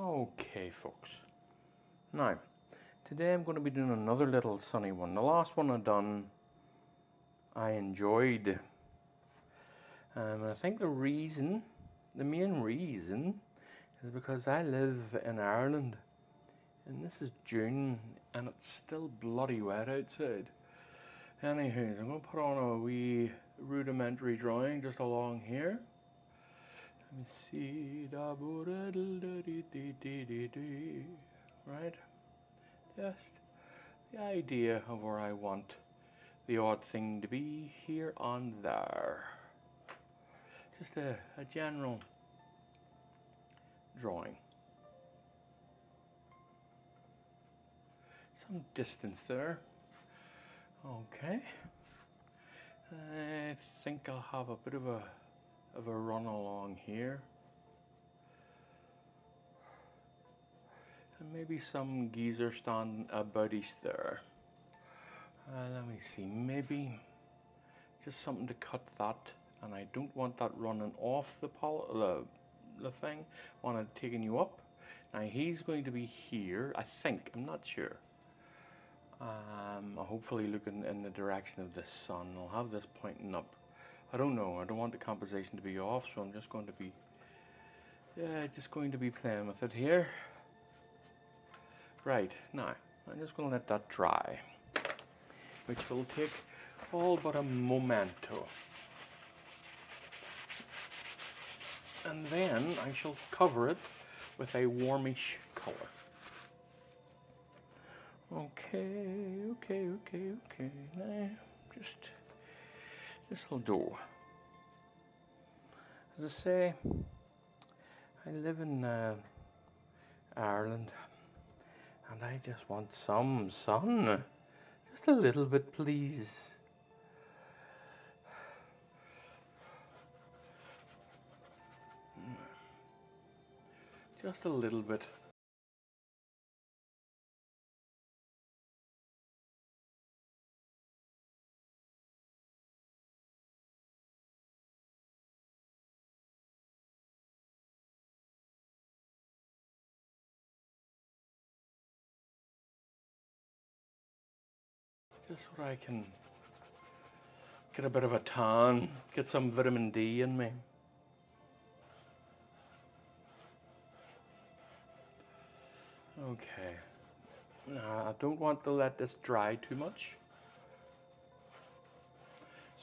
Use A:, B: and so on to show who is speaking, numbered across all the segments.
A: Okay, folks. Now, today I'm going to be doing another little sunny one. The last one I've done, I enjoyed. I think the main reason, is because I live in Ireland. And this is June, and it's still bloody wet outside. Anywho, I'm going to put on a wee rudimentary drawing just along here. Let me see. Right? Just the idea of where I want the odd thing to be here and there. Just a general drawing. Some distance there. Okay. I think I'll have a bit of a run along here. And maybe some geezer standing about each there. Let me see, maybe just something to cut that, and I don't want that running off the thing. I want it taking you up. Now he's going to be here, I think, I'm not sure. Hopefully looking in the direction of the sun. I'll have this pointing up. I don't know, I don't want the composition to be off, so I'm just going to be playing with it here. Right, now, I'm just going to let that dry, which will take all but a momento. And then I shall cover it with a warmish color. Okay. Now, just this'll do. As I say, I live in Ireland, and I just want some sun. Just a little bit, please. Just a little bit. Just so I can get a bit of a tan, get some vitamin D in me. Okay. Now, I don't want to let this dry too much.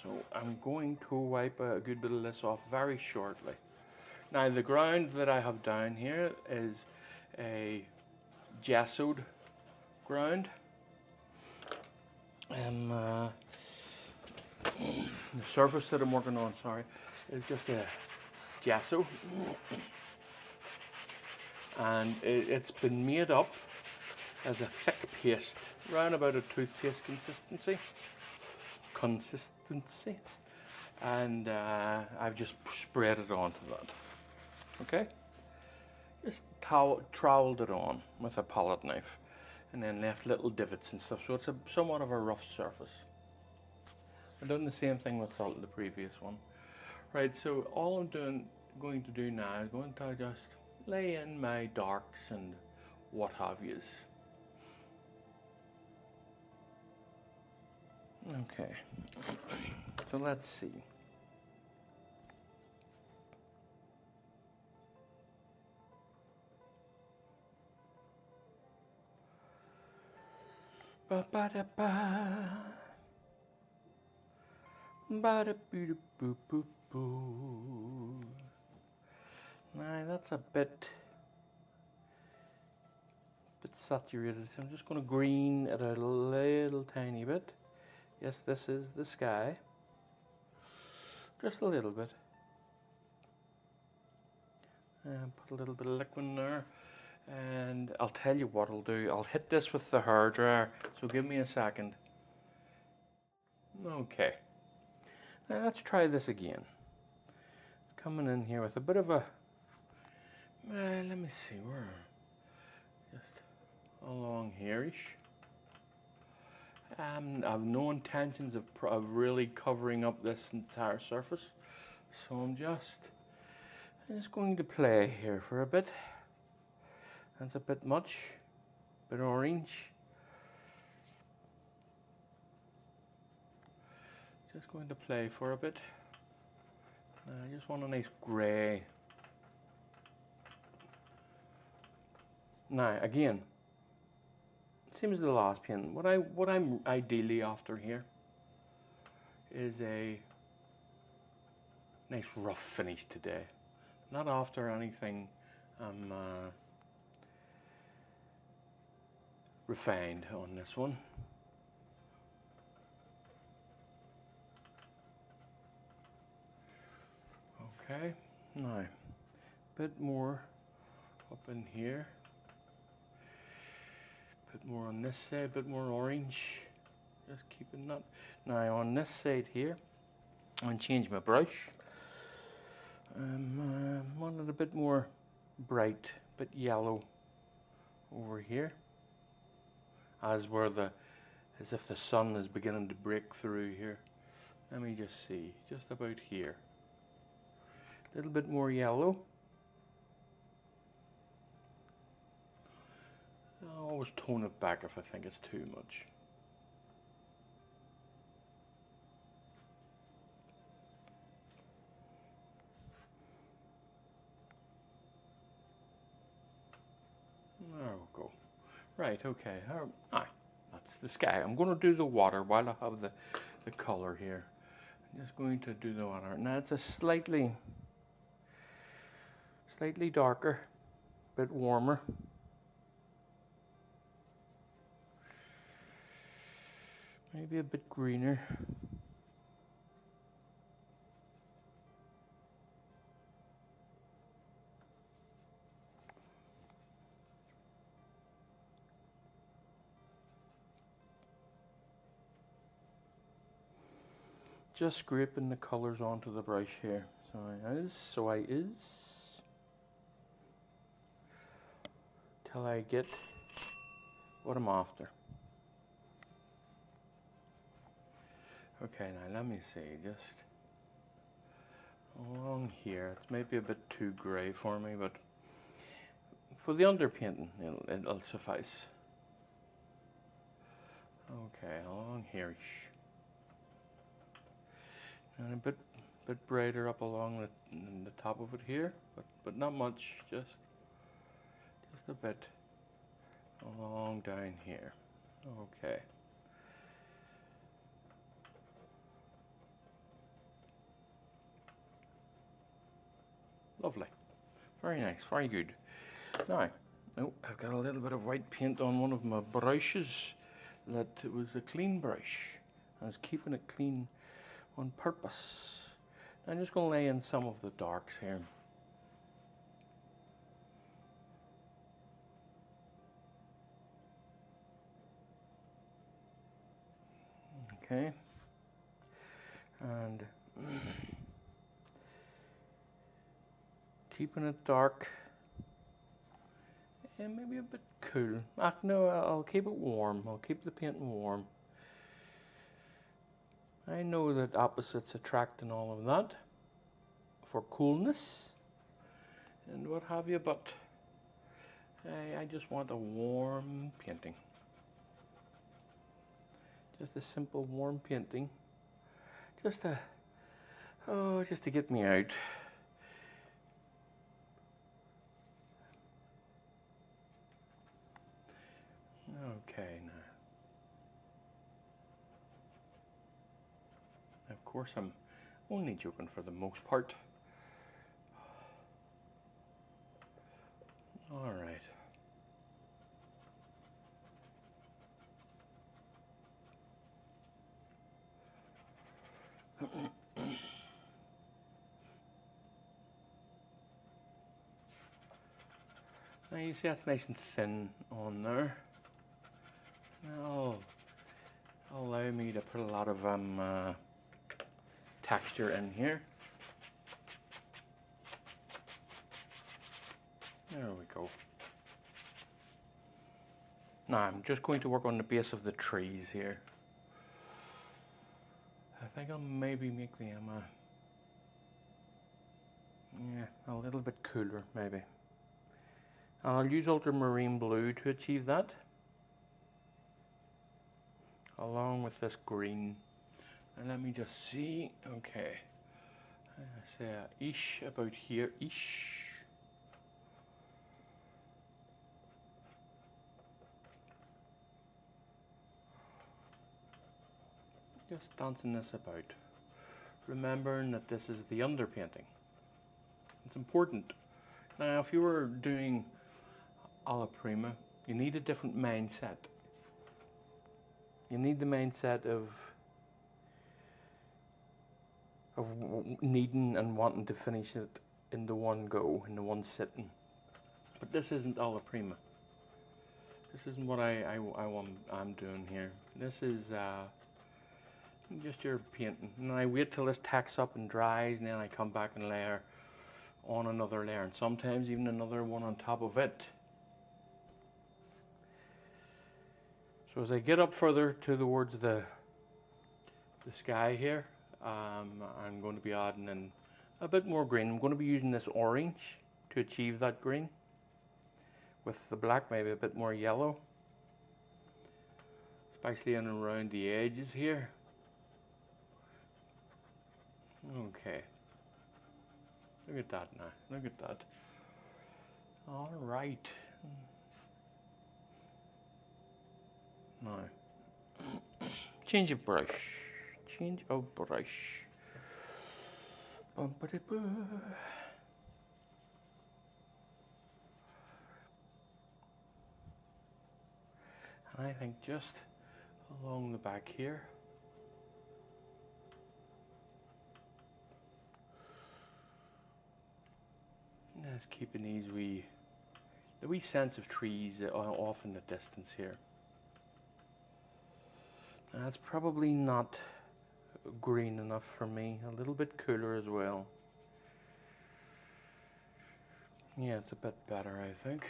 A: So I'm going to wipe a good bit of this off very shortly. Now the ground that I have down here is a gessoed ground. The surface that I'm working on, is just a gesso. And it's been made up as a thick paste, around about a toothpaste consistency. And I've just spread it onto that. Okay? Just troweled it on with a palette knife, and then left little divots and stuff, so it's somewhat of a rough surface. I've done the same thing with the previous one. Right, so all I'm going to do now is going to just lay in my darks and what have yous. Okay, so let's see. Ba ba da ba. Ba da boo boo boo boo. Now that's a bit saturated, so I'm just going to green it a little tiny bit. Yes, this is the sky. Just a little bit. And put a little bit of liquid in there. And I'll tell you what I'll do. I'll hit this with the hairdryer, so give me a second. Okay. Now let's try this again. Coming in here with a bit of a... let me see, where? Just along here-ish. I've no intentions of really covering up this entire surface, so I'm just going to play here for a bit. That's a bit much, bit orange. Just going to play for a bit. I just want a nice grey. Now again, same as the last paint. What I'm ideally after here is a nice rough finish today. Not after anything refined on this one. Okay, now a bit more up in here, a bit more on this side, a bit more orange, just keeping that. Now on this side here, I'm going to change my brush. Want it a bit more bright, a bit yellow over here, as if the sun is beginning to break through here. Let me just see, just about here. A little bit more yellow. I always tone it back if I think it's too much. There we go. Right, okay. That's the sky. I'm going to do the water while I have the color here. I'm just going to do the water. Now it's a slightly darker, a bit warmer. Maybe a bit greener. Just scraping the colors onto the brush here. So I is. Till I get what I'm after. Okay, now let me see, just along here. It's maybe a bit too grey for me, but for the underpainting, it'll suffice. Okay, along here-ish. And a bit brighter up along the top of it here, but not much, just a bit along down here. Okay. Lovely. Very nice, very good. Now, I've got a little bit of white paint on one of my brushes. That it was a clean brush. I was keeping it clean on purpose. I'm just going to lay in some of the darks here. Okay, and keeping it dark and maybe a bit cool. No, I'll keep it warm. I'll keep the paint warm. I know that opposites attract and all of that for coolness and what have you, but I just want a warm painting. Just a simple warm painting, just to get me out. Okay, now of course I'm only joking for the most part. All right. Now you see that's nice and thin on there. Now allow me to put a lot of texture in here. There we go. Now I'm just going to work on the base of the trees here. I think I'll maybe make them a little bit cooler, maybe. And I'll use ultramarine blue to achieve that, along with this green. And let me just see, okay, I say ish about here, ish. Just dancing this about, remembering that this is the underpainting. It's important. Now, if you were doing alla prima, you need a different mindset. You need the mindset of needing and wanting to finish it in the one go, in the one sitting. But this isn't alla prima. This isn't what I'm doing here. This is just your painting. And I wait till this tacks up and dries, and then I come back and layer on another layer, and sometimes even another one on top of it. So as I get up further towards the sky here, I'm going to be adding in a bit more green. I'm going to be using this orange to achieve that green, with the black maybe a bit more yellow, especially in and around the edges here. Okay, look at that now, look at that. All right. Now, change of brush. Change of brush. Bum-ba-da-boo. And I think just along the back here. Let's keep these the wee sense of trees off in the distance here. That's probably not green enough for me. A little bit cooler as well. Yeah, it's a bit better, I think.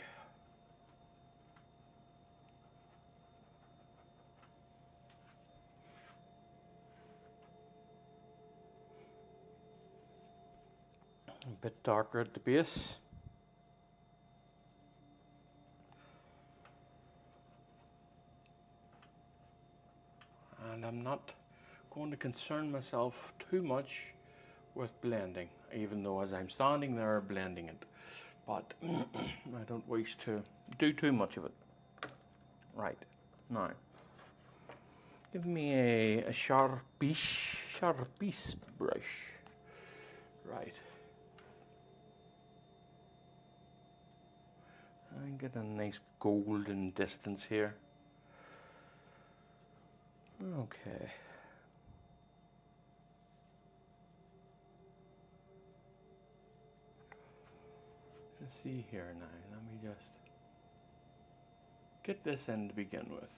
A: A bit darker at the base. And I'm not going to concern myself too much with blending, even though as I'm standing there blending it. But I don't wish to do too much of it. Right, now, give me a sharpish brush. Right. I get a nice golden distance here. Okay. Let's see here now. Let me just get this in to begin with.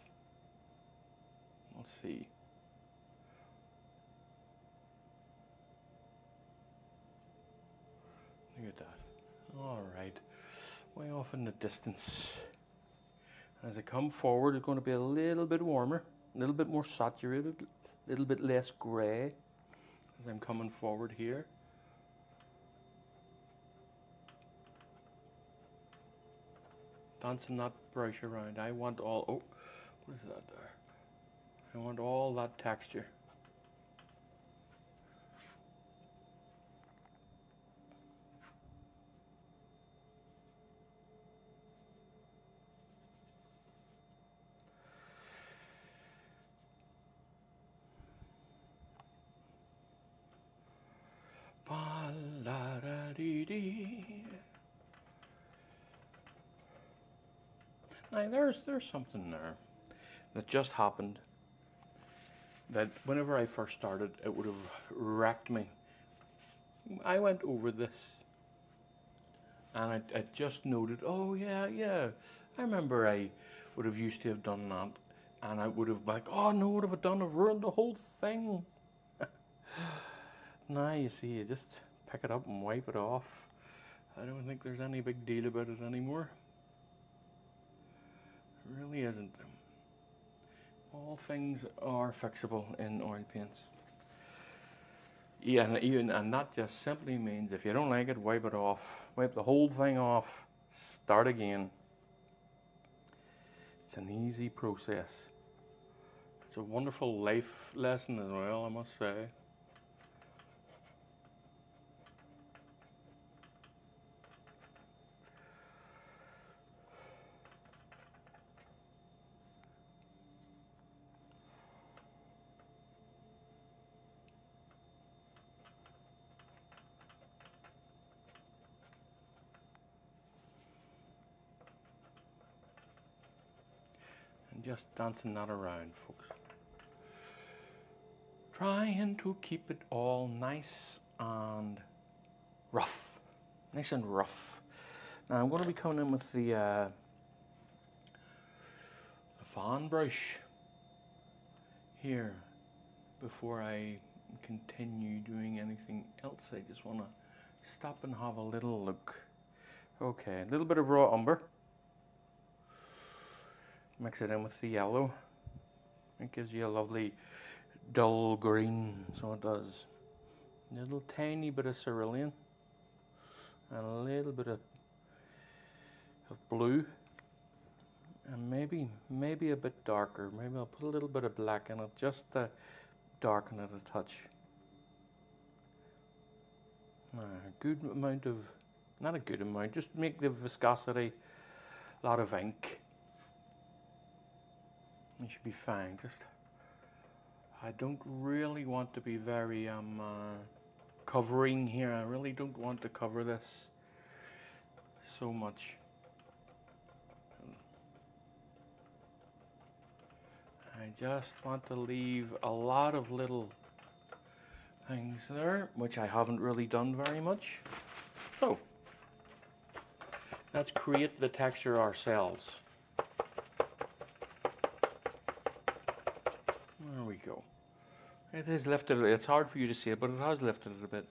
A: We'll see. Look at that. All right. Way off in the distance. As I come forward, it's going to be a little bit warmer, a little bit more saturated, a little bit less grey as I'm coming forward here. Dancing that brush around. I want all, oh, what is that there? I want all that texture. Now there's something there that just happened that whenever I first started, it would have wrecked me. I went over this and I just noted, oh yeah, I remember I would have used to have done that, and I would have been like, oh no, what have I done? I've ruined the whole thing. Now you see, you just pick it up and wipe it off. I don't think there's any big deal about it anymore. It really isn't. All things are fixable in oil paints. Yeah, and that just simply means if you don't like it, wipe it off. Wipe the whole thing off. start again. It's an easy process. It's a wonderful life lesson as well, I must say. And just dancing that around, folks. Trying to keep it all nice and rough. Nice and rough. Now I'm going to be coming in with the fan brush here before I continue doing anything else. I just want to stop and have a little look. Okay, a little bit of raw umber. Mix it in with the yellow. It gives you a lovely dull green, so it does. A little tiny bit of cerulean and a little bit of blue, and maybe a bit darker. Maybe I'll put a little bit of black in it just to darken it a touch. A good amount of, not a good amount, just make the viscosity a lot of ink. It should be fine. Just, I don't really want to be very covering here. I really don't want to cover this so much. I just want to leave a lot of little things there, which I haven't really done very much. So let's create the texture ourselves. There we go. It is lifted. It's hard for you to see it, but it has lifted it a bit.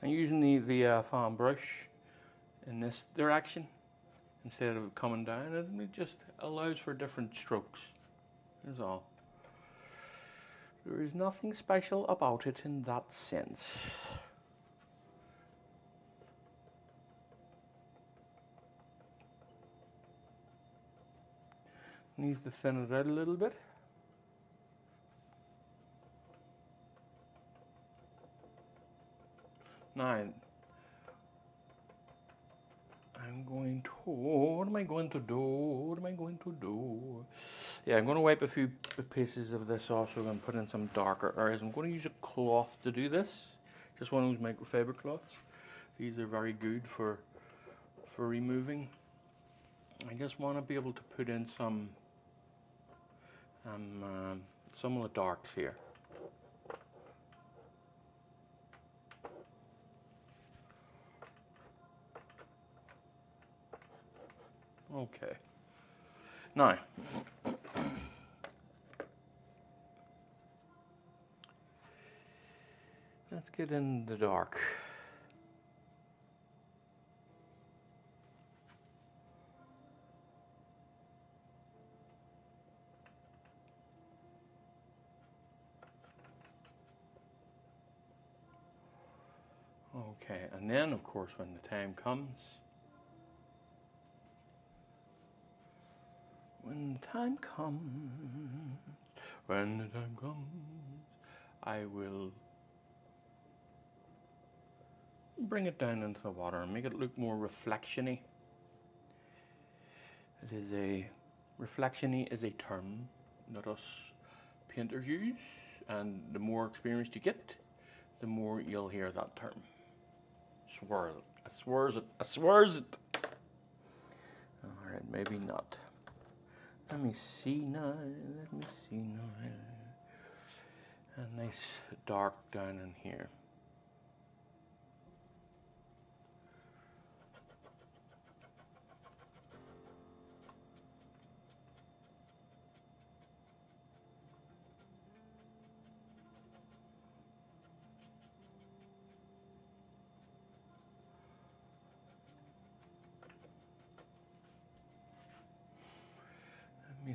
A: I'm using the fan brush in this direction instead of coming down, and it just allows for different strokes, is all. There is nothing special about it in that sense. Needs to thin it out a little bit. Now, I'm going to, what am I going to do? What am I going to do? Yeah, I'm going to wipe a few pieces of this off so I'm going to put in some darker areas. I'm going to use a cloth to do this. Just one of those microfiber cloths. These are very good for removing. I just want to be able to put in some of the darks here. Okay. Now, let's get in the dark. Okay, and then of course when the time comes, when the time comes, I will bring it down into the water and make it look more reflection-y. Reflection-y is a term that us painters use, and the more experienced you get, the more you'll hear that term. Swears it. I swears it. I swears it. Alright, maybe not. Let me see now. Let me see now. A nice dark down in here.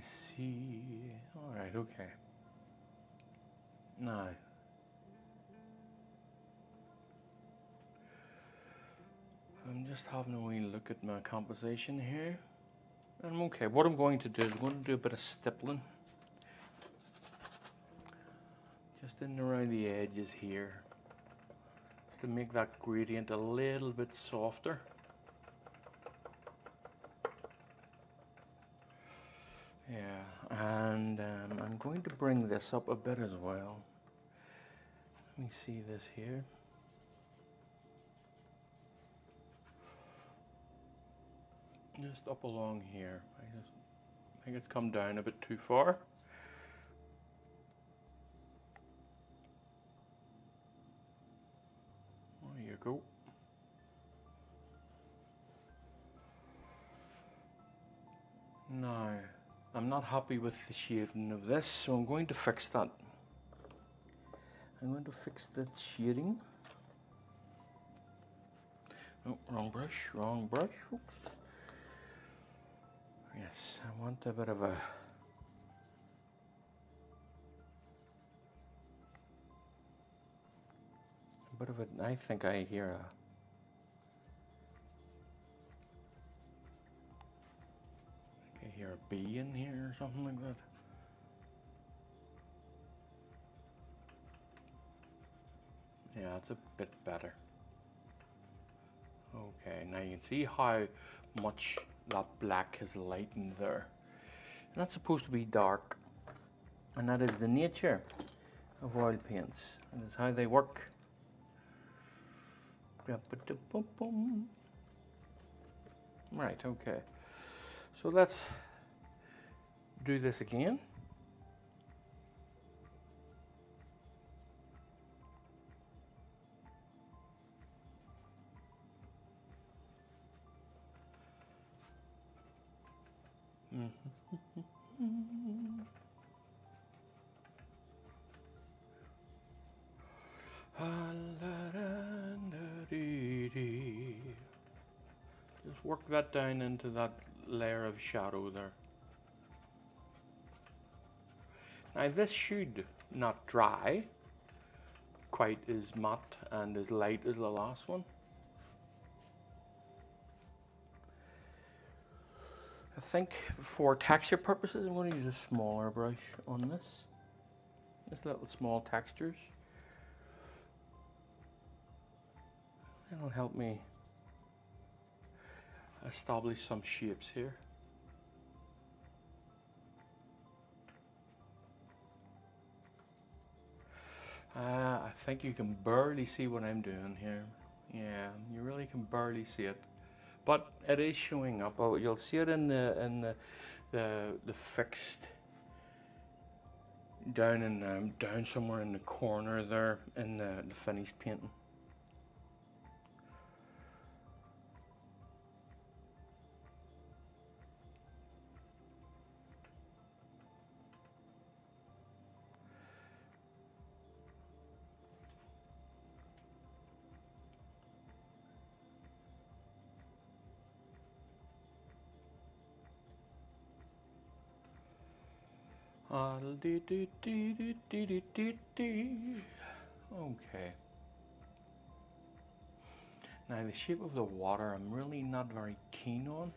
A: me see. All right, okay. Now, I'm just having a wee look at my composition here. And okay, what I'm going to do is I'm going to do a bit of stippling. Just in around the edges here. Just to make that gradient a little bit softer. Yeah, and I'm going to bring this up a bit as well. Let me see this here. Just up along here. I think it's come down a bit too far. There you go. Now, I'm not happy with the shading of this, so I'm going to fix that. I'm going to fix that shading. Oh, wrong brush, folks. Yes, I want a bit of a I think I hear a bee in here or something like that. Yeah, it's a bit better. Okay, now you can see how much that black has lightened there. And that's supposed to be dark. And that is the nature of oil paints. And it's how they work. Right, okay. So let's do this again. Just work that down into that layer of shadow there. Now this should not dry quite as matte and as light as the last one. I think for texture purposes I'm going to use a smaller brush on this. Just little small textures. It'll help me establish some shapes here. I think you can barely see what I'm doing here. Yeah, you really can barely see it, but it is showing up. Oh, you'll see it in the fixed down somewhere in the corner there in the finished painting. Okay. Now the shape of the water I'm really not very keen on,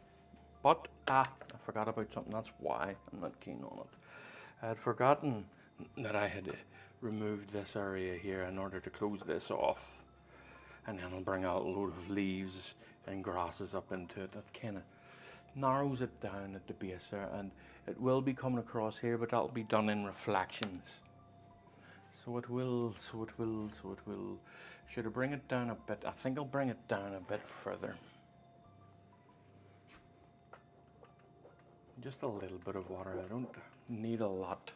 A: but I forgot about something. That's why I'm not keen on it. I had forgotten that I had removed this area here in order to close this off, and then I'll bring out a load of leaves and grasses up into it. That kind of narrows it down at the base there, and it will be coming across here, but that'll be done in reflections. So it will. Should I bring it down a bit? I think I'll bring it down a bit further. Just a little bit of water. I don't need a lot.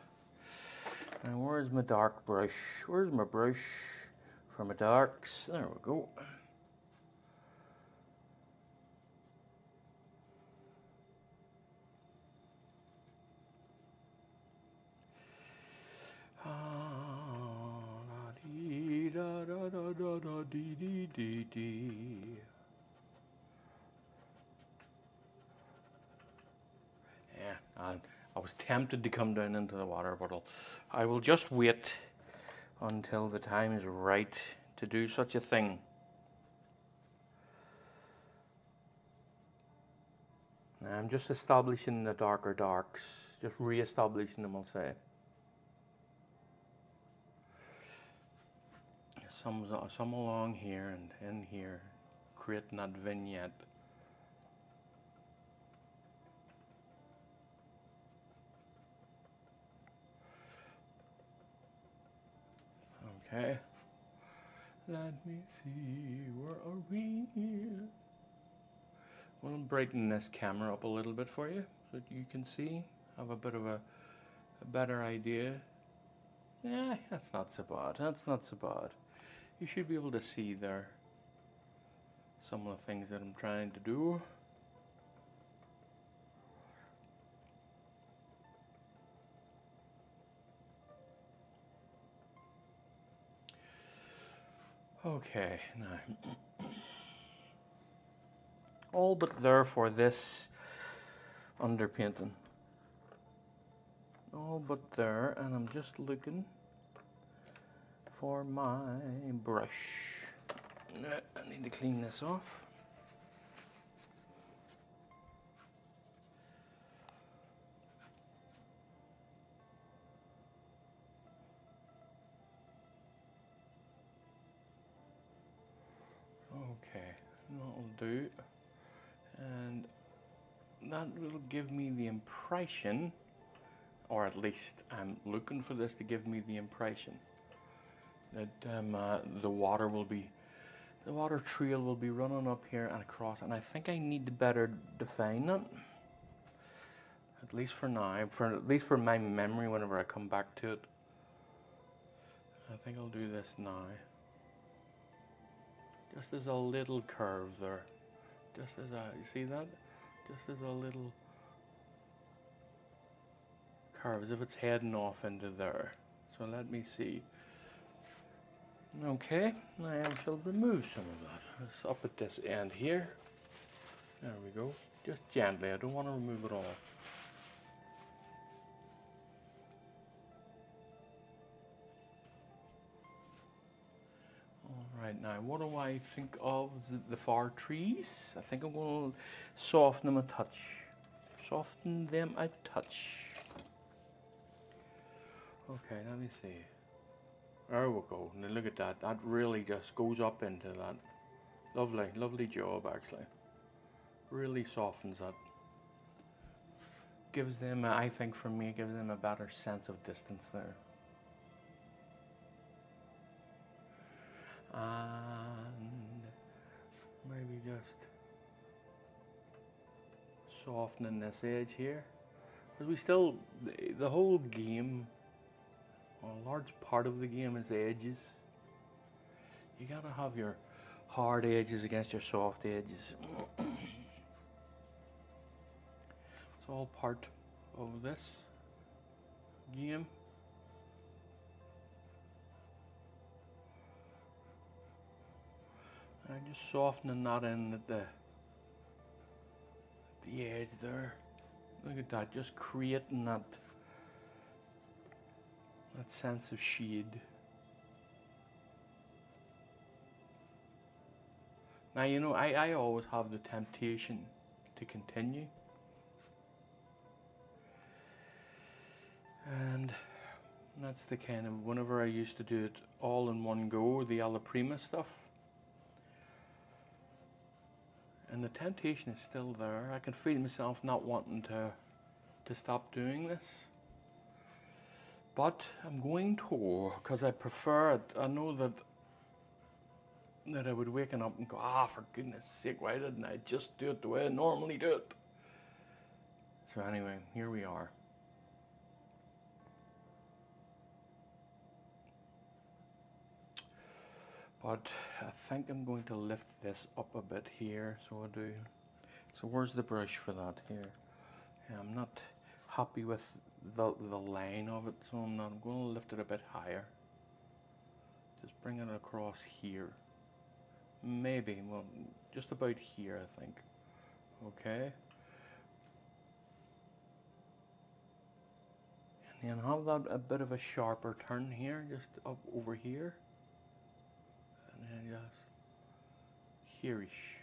A: Now where's my dark brush? Where's my brush for my darks? There we go. Yeah, I was tempted to come down into the water, but I will just wait until the time is right to do such a thing. I'm just establishing the darker darks, just re-establishing them, I'll say. Some along here and in here, creating that vignette. Okay. Let me see, where are we? I'm going to brighten this camera up a little bit for you so that you can see, have a bit of a better idea. Yeah, that's not so bad, that's not so bad. You should be able to see there some of the things that I'm trying to do. Okay, now all but there for this underpainting. All but there, and I'm just looking for my brush. I need to clean this off. Okay, that'll do. And that will give me the impression, or at least I'm looking for this to give me the impression, that the water trail will be running up here and across, and I think I need to better define it, at least for now, at least for my memory whenever I come back to it. I think I'll do this now. Just as a little curve there. Just as you see that? Just as a little curve, as if it's heading off into there. So let me see. Okay, now I shall remove some of that. It's up at this end here. There we go. Just gently, I don't want to remove it all. Alright, now what do I think of the far trees? I think I'm going to soften them a touch. Soften them a touch. Okay, let me see. There we go. Now look at that. That really just goes up into that. Lovely, lovely job actually. Really softens that. Gives them, I think for me, gives them a better sense of distance there. And maybe just softening this edge here, because we still, the whole game, well, a large part of the game is edges. You gotta have your hard edges against your soft edges. It's all part of this game. I'm just softening that in at the edge there. Look at that, just creating that sense of shade. Now, you know, I always have the temptation to continue. And that's the kind of, whenever I used to do it all in one go, the alla prima stuff. And the temptation is still there. I can feel myself not wanting to stop doing this. But I'm going to, because I prefer it. I know that I would waken up and go, for goodness sake, why didn't I just do it the way I normally do it? So anyway, here we are. But I think I'm going to lift this up a bit here, so I do. So where's the brush for that here? I'm not happy with the line of it, so I'm going to lift it a bit higher. Just bring it across here. Maybe, well, just about here, I think. Okay. And have that a bit of a sharper turn here, just up over here. And then just here-ish.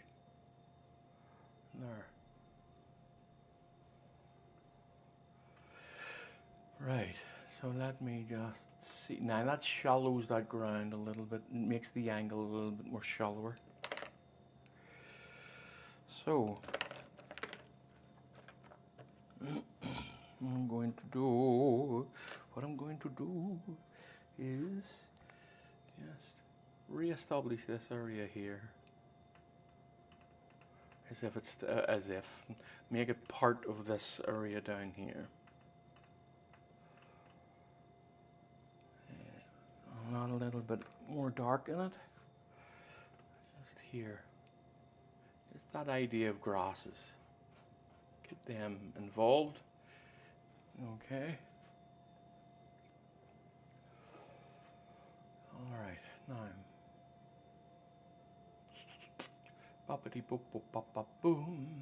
A: There. Right, so let me just see. Now that shallows that ground a little bit, and makes the angle a little bit more shallower. So, what I'm going to do is just re-establish this area here. Make it part of this area down here. Not a little bit more dark in it. Just here. Just that idea of grasses. Get them involved. Okay. Alright, now. Boppity boop boop bop bop boom.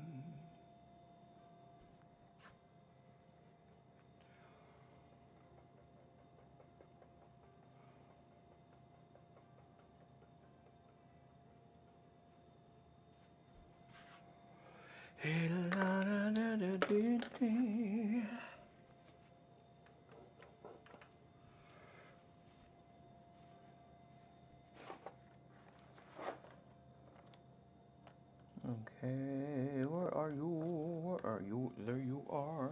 A: Okay, where are you? Where are you? There you are.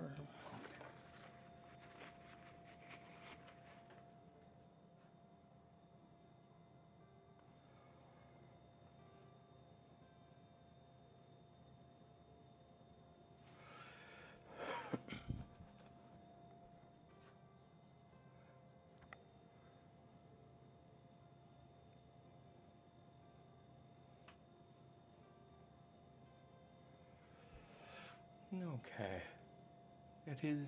A: Okay. It is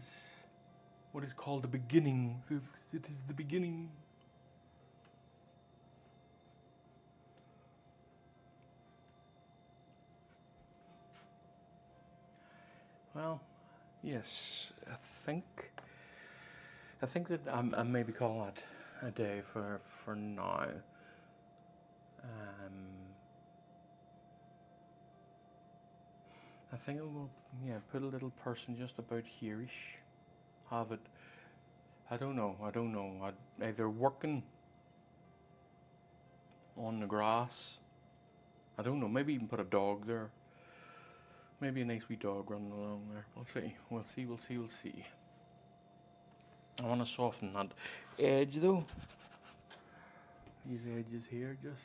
A: what is called a beginning, folks. It is the beginning. Well, yes, I think that I maybe call that a day for now. I think I will, put a little person just about here-ish. Have it, I don't know, I'd either working on the grass, I don't know, maybe even put a dog there. Maybe a nice wee dog running along there. We'll see. I want to soften that edge though. These edges here just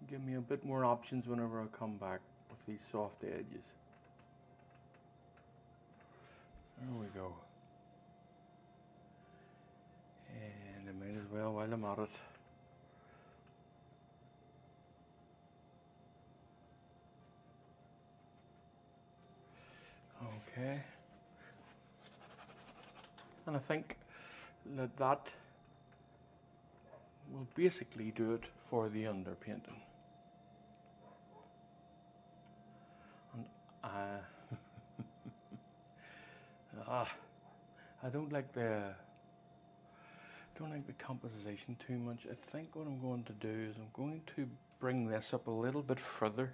A: give me a bit more options whenever I come back with these soft edges. There we go. And I might as well while I'm at it. Okay. And I think that will basically do it for the underpainting. And I don't like the composition too much. I think what I'm going to do is I'm going to bring this up a little bit further.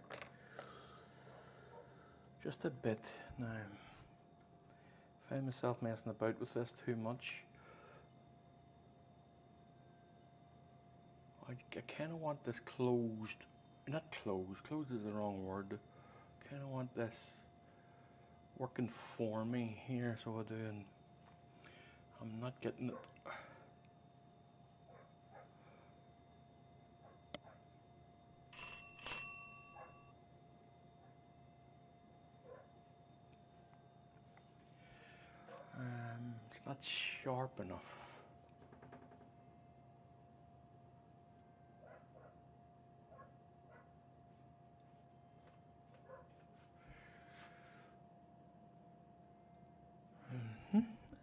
A: Just a bit now. I find myself messing about with this too much. I kind of want this closed. Not closed. Closed is the wrong word. I kind of want this working for me here, so I do, and I'm not getting it. It's not sharp enough.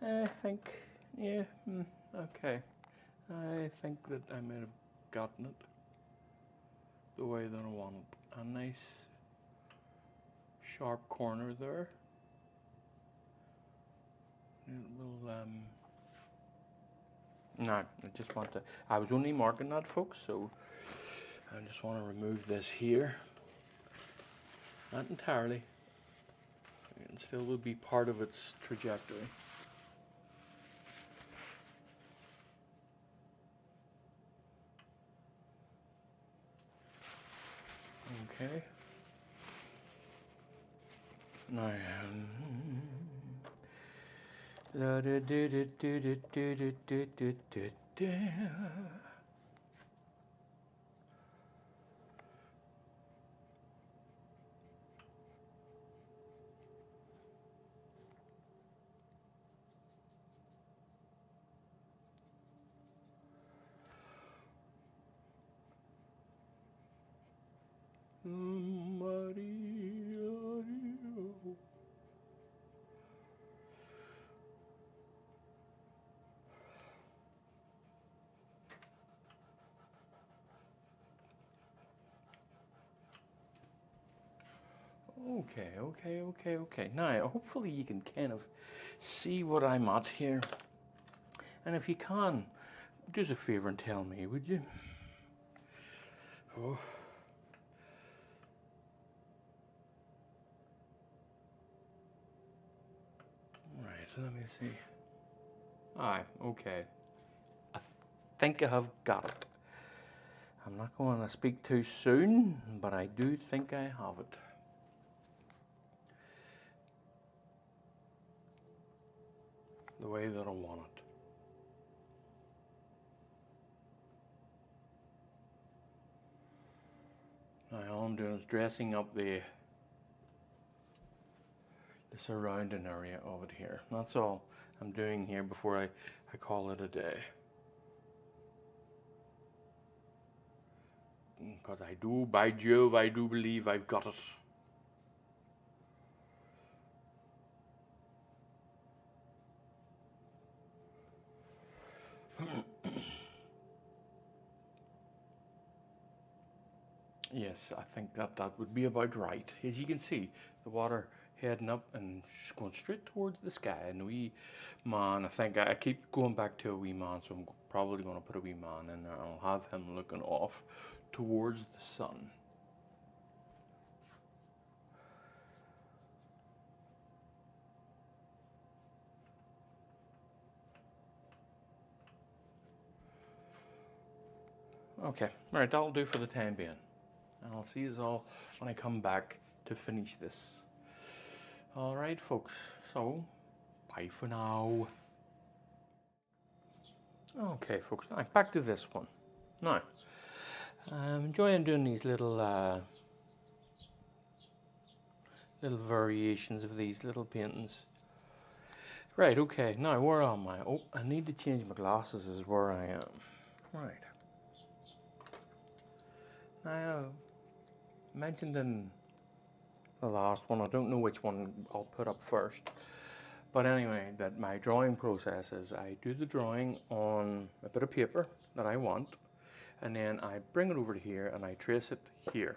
A: I think, okay. I think that I might have gotten it the way that I want it. A nice sharp corner there. No, I just want to, I was only marking that, folks, so I just want to remove this here. Not entirely. It still will be part of its trajectory. Okay. Now, okay. Now, hopefully you can kind of see what I'm at here. And if you can, do us a favor and tell me, would you? Oh. Right, let me see. Aye, okay. I think I have got it. I'm not going to speak too soon, but I do think I have it. The way that I want it. Now all I'm doing is dressing up the surrounding area of it here. That's all I'm doing here before I call it a day. Because I do, by Jove, I do believe I've got it. Yes, I think that would be about right. As you can see, the water heading up and going straight towards the sky. And the wee man, I think I keep going back to a wee man, so I'm probably going to put a wee man in there. I'll have him looking off towards the sun. Okay, right, that'll do for the time being. And I'll see you all when I come back to finish this. Alright folks, so bye for now. Okay folks, now back to this one. Now, I'm enjoying doing these little variations of these little paintings. Right, okay, now where am I? Oh, I need to change my glasses is where I am. Right. Now, mentioned in the last one, I don't know which one I'll put up first, but anyway, that my drawing process is I do the drawing on a bit of paper that I want, and then I bring it over to here and I trace it here.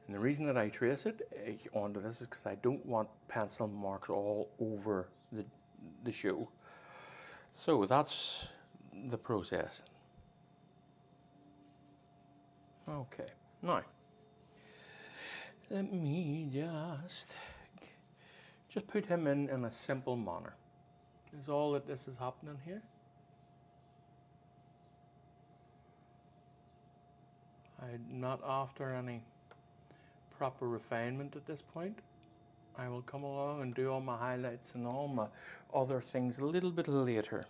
A: And the reason that I trace it onto this is because I don't want pencil marks all over the show. So that's the process. Okay, now let me just put him in a simple manner. Is all that this is happening here. I'm not after any proper refinement at this point. I will come along and do all my highlights and all my other things a little bit later.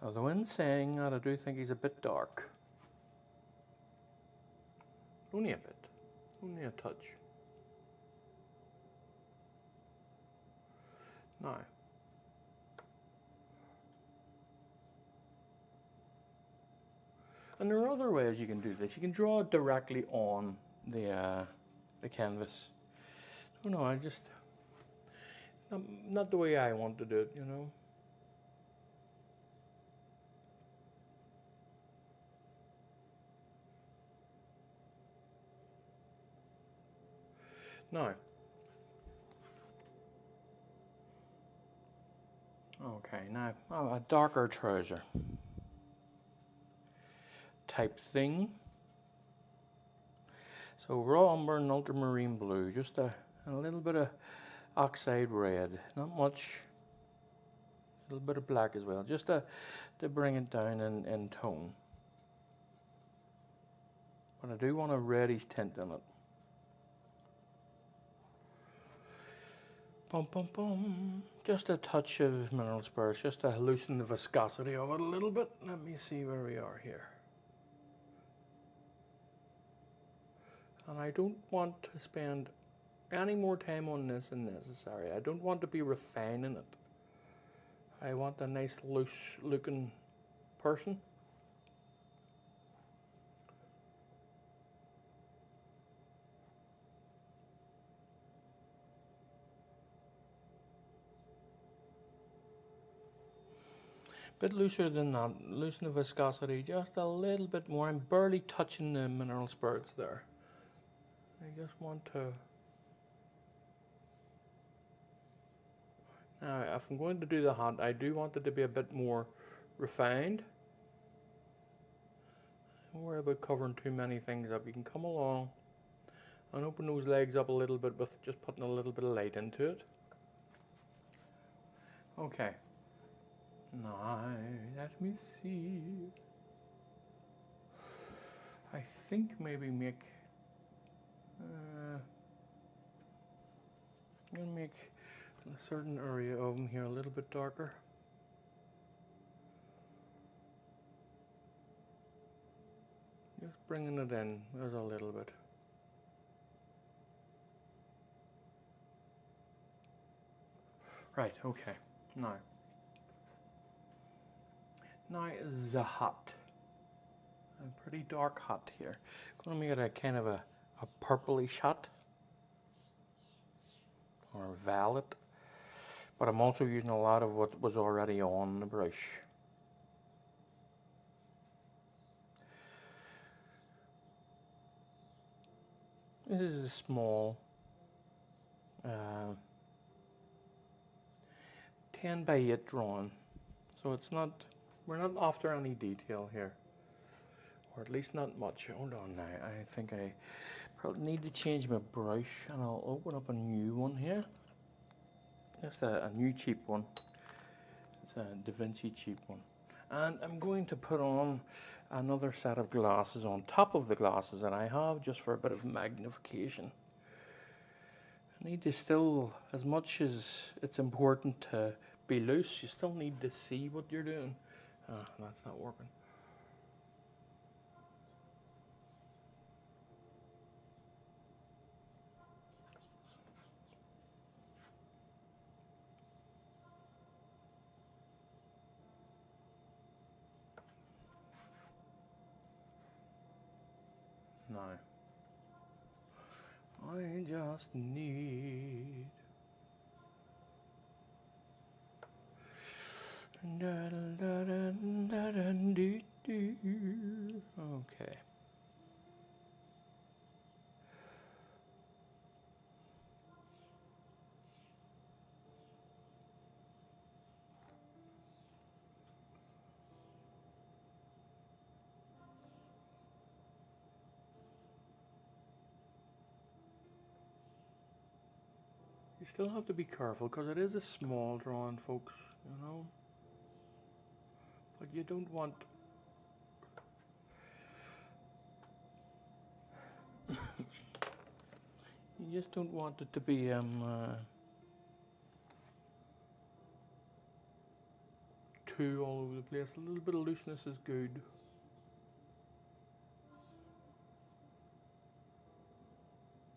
A: Although in saying that, I do think he's a bit dark. Only a bit, only a touch. Now, and there are other ways you can do this. You can draw it directly on the canvas. Oh no, I just not the way I want to do it, you know. Now, Okay, now a darker trouser type thing. So raw umber and ultramarine blue, just a little bit of oxide red, not much. A little bit of black as well, just to bring it down in tone. But I do want a reddish tint in it. Bum, bum, bum. Just a touch of mineral spirits, just to loosen the viscosity of it a little bit. Let me see where we are here. And I don't want to spend any more time on this than necessary. I don't want to be refining it. I want a nice loose looking person. Bit looser than that, loosen the viscosity just a little bit more. I'm barely touching the mineral spirits there. I just want to. Now, if I'm going to do the hot, I do want it to be a bit more refined. Don't worry about covering too many things up. You can come along and open those legs up a little bit with just putting a little bit of light into it. Okay. Now, let me see. I think maybe make. I'm gonna make a certain area of them here a little bit darker. Just bringing it in, there's a little bit. Right, okay, now is the hot. A pretty dark hot here. Gonna make it a kind of a purplish hot. Or violet. But I'm also using a lot of what was already on the brush. This is a small 10 by 8 drawing. So it's not, we're not after any detail here. Or at least not much. Hold on now, I think I probably need to change my brush, and I'll open up a new one here. Just a new cheap one. It's a Da Vinci cheap one. And I'm going to put on another set of glasses on top of the glasses that I have, just for a bit of magnification. I need to still, as much as it's important to be loose, you still need to see what you're doing. That's not working. No. I just need. Okay. You still have to be careful because it is a small drawing, folks, you know. But you don't want. You just don't want it to be too all over the place. A little bit of looseness is good.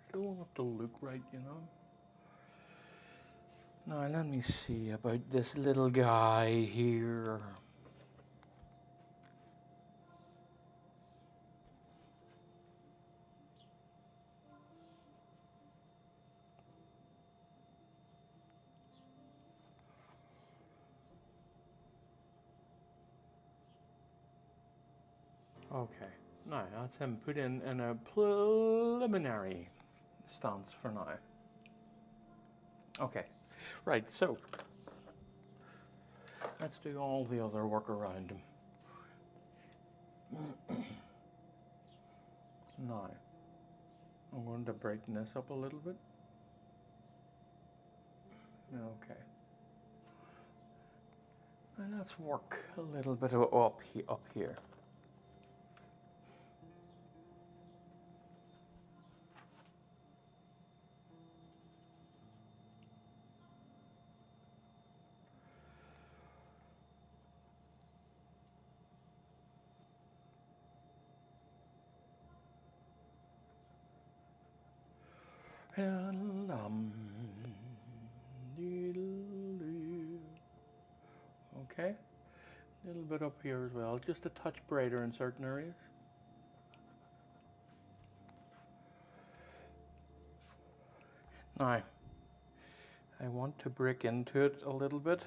A: Still want it to look right, you know. Now let me see about this little guy here. Okay, now that's him put in a preliminary stance for now. Okay, right, so let's do all the other work around him. Now, I'm going to brighten this up a little bit. Okay. And let's work a little bit up here. And okay, a little bit up here as well, just a touch brighter in certain areas. Now, I want to break into it a little bit.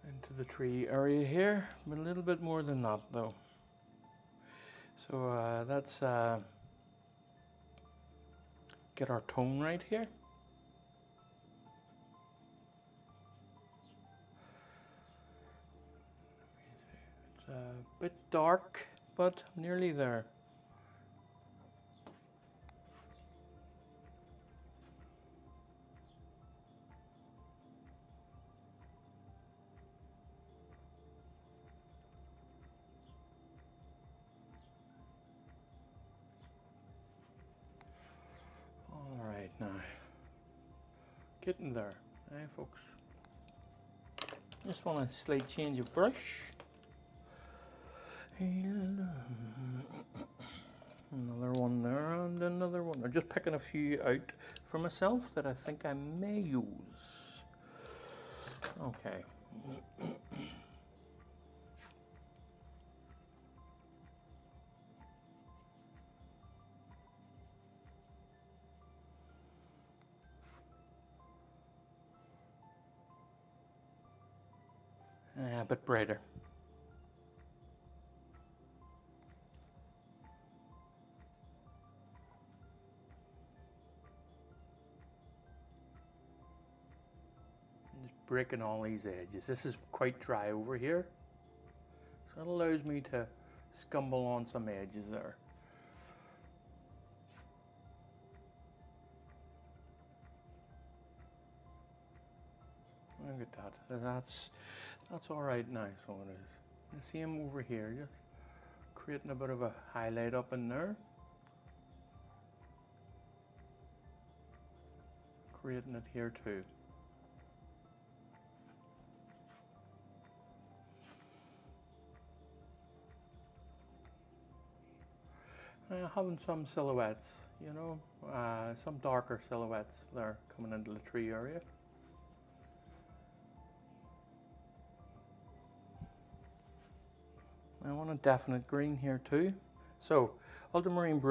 A: Into the tree area here, but a little bit more than that though. So that's get our tone right here. It's a bit dark, but nearly there. Now, getting there, folks. Just want a slight change of brush. And, another one there, and another one. I'm just picking a few out for myself that I think I may use. Okay. A bit brighter. Just breaking all these edges. This is quite dry over here, so it allows me to scumble on some edges there. Look at that. That's all right now. So it is. You see him over here, just creating a bit of a highlight up in there. Creating it here too. Having some silhouettes, you know, some darker silhouettes there coming into the tree area. I want a definite green here too. So ultramarine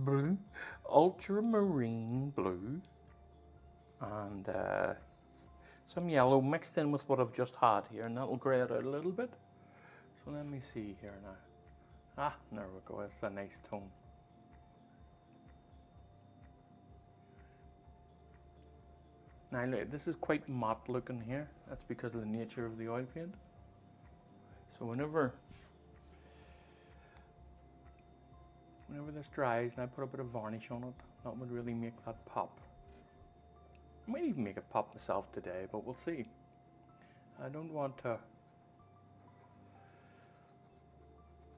A: blue, and some yellow mixed in with what I've just had here, and that'll grey it out a little bit. So let me see here now. Ah, there we go. It's a nice tone. Now look, this is quite matte looking here. That's because of the nature of the oil paint. So whenever this dries and I put a bit of varnish on it, that would really make that pop. I might even make it pop myself today, but we'll see. I don't want to,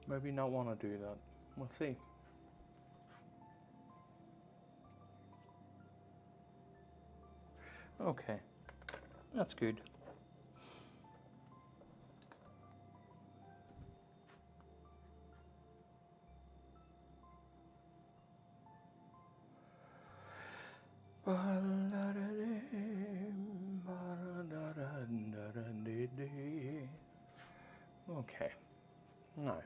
A: maybe not want to do that. We'll see. Okay, that's good. Okay, now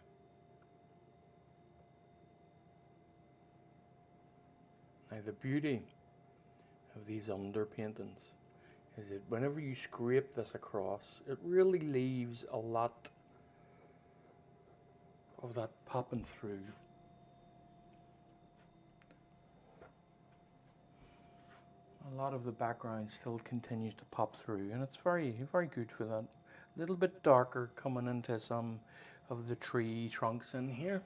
A: the beauty of these underpaintings is that whenever you scrape this across, it really leaves a lot of that popping through. a lot of the background still continues to pop through, and it's very, very good for that. A little bit darker coming into some of the tree trunks in here.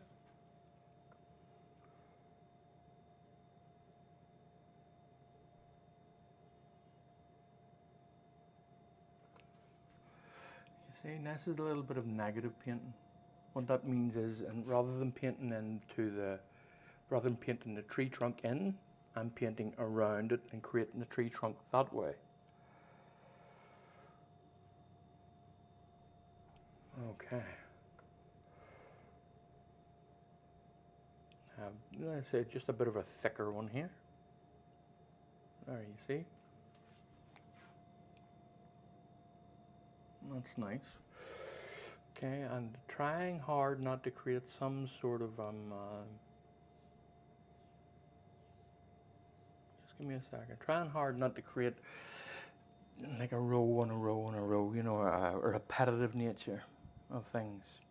A: You see, this is a little bit of negative painting. What that means is, and rather than painting the tree trunk in, I'm painting around it and creating the tree trunk that way. Okay. Let's say just a bit of a thicker one here. There, you see. That's nice. Okay, and trying hard not to create some sort of just give me a second. Trying hard not to create like a row and a row and a row, you know, a repetitive nature of things.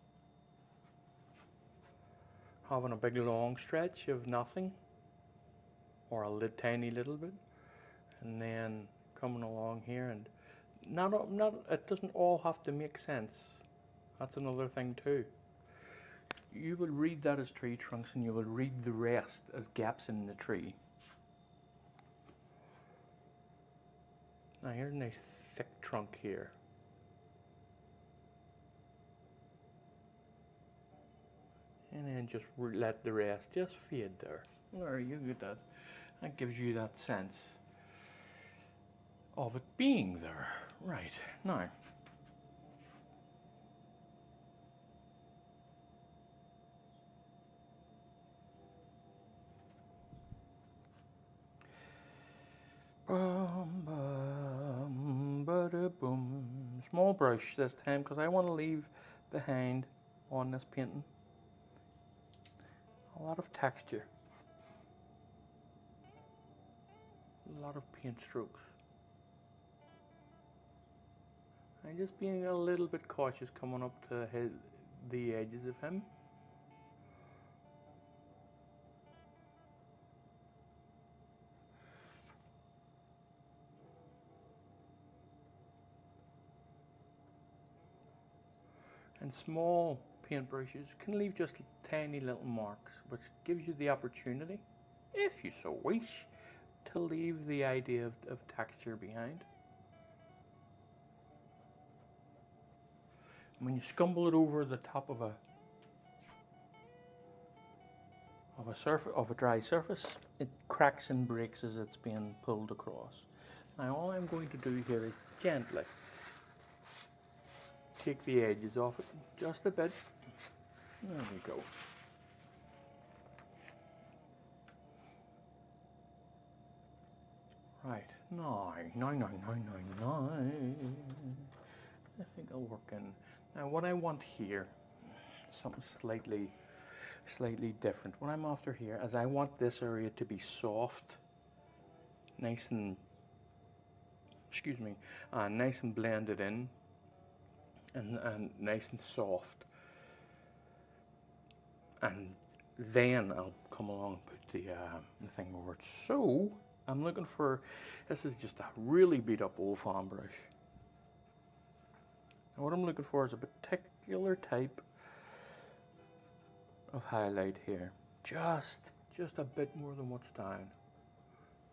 A: Having a big long stretch of nothing, or a tiny little bit, and then coming along here, and not it doesn't all have to make sense. That's another thing too. You will read that as tree trunks, and you will read the rest as gaps in the tree. Now here's a nice thick trunk here. And then just let the rest just fade there. There, you get that. That gives you that sense of it being there. Right, now. Boom. Small brush this time, because I want to leave behind on this painting a lot of texture, a lot of paint strokes. I'm just being a little bit cautious coming up to the edges of him. And small paintbrushes can leave just tiny little marks, which gives you the opportunity, if you so wish, to leave the idea of texture behind. When you scumble it over the top of a dry surface, it cracks and breaks as it's being pulled across. Now all I'm going to do here is gently take the edges off it just a bit. There we go. Right, now. I think I'll work in. Now what I want here, something slightly different. What I'm after here is I want this area to be soft, nice and, nice and blended in, and nice and soft. And then I'll come along and put the thing over it. So I'm looking for, this is just a really beat up old fan brush. And what I'm looking for is a particular type of highlight here. Just a bit more than what's down.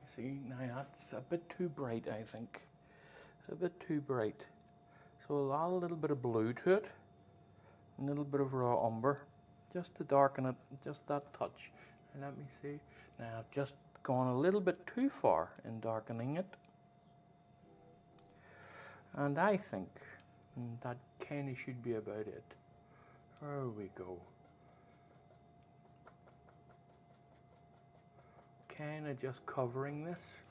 A: You see, now that's a bit too bright, I think. A bit too bright. So I'll add a little bit of blue to it, a little bit of raw umber, just to darken it, just that touch. And let me see. Now I've just gone a little bit too far in darkening it. And I think that kind of should be about it. There we go. Kind of just covering this.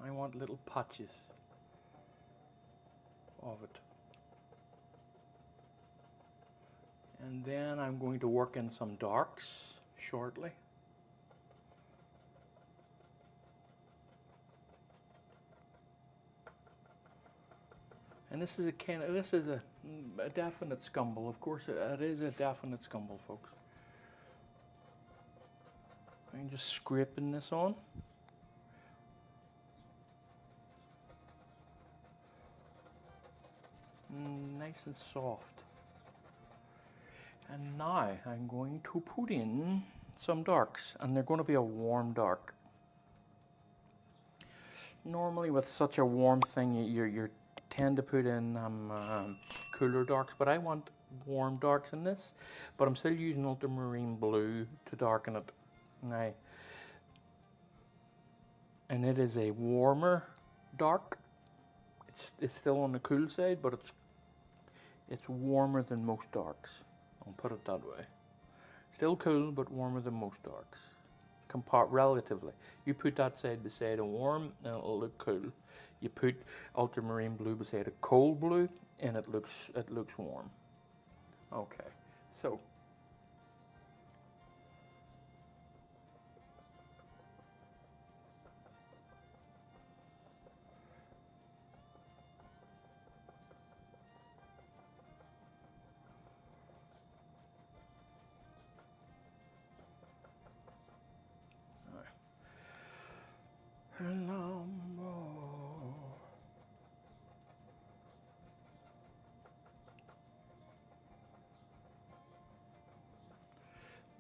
A: I want little patches of it. And then I'm going to work in some darks shortly. And this is a definite scumble. Of course, it is a definite scumble, folks. I'm just scraping this on. nice and soft. And now I'm going to put in some darks, and they're going to be a warm dark. Normally with such a warm thing, you tend to put in cooler darks, but I want warm darks in this. But I'm still using ultramarine blue to darken it now. And it is a warmer dark. It's still on the cool side, but it's warmer than most darks. I'll put it that way. Still cool, but warmer than most darks. Relatively. You put that side beside a warm, and it'll look cool. You put ultramarine blue beside a cold blue, and it looks warm. Okay, so.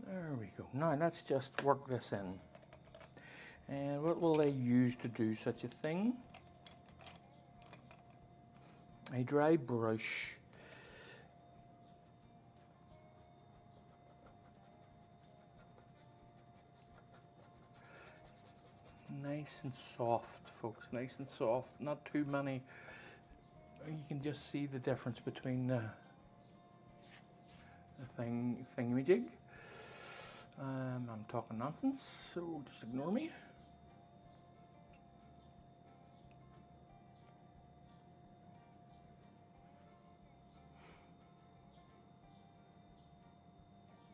A: There we go. Now let's just work this in. And what will they use to do such a thing? A dry brush. Nice and soft, folks, nice and soft. Not too many. You can just see the difference between the thingamajig. I'm talking nonsense, so just ignore me.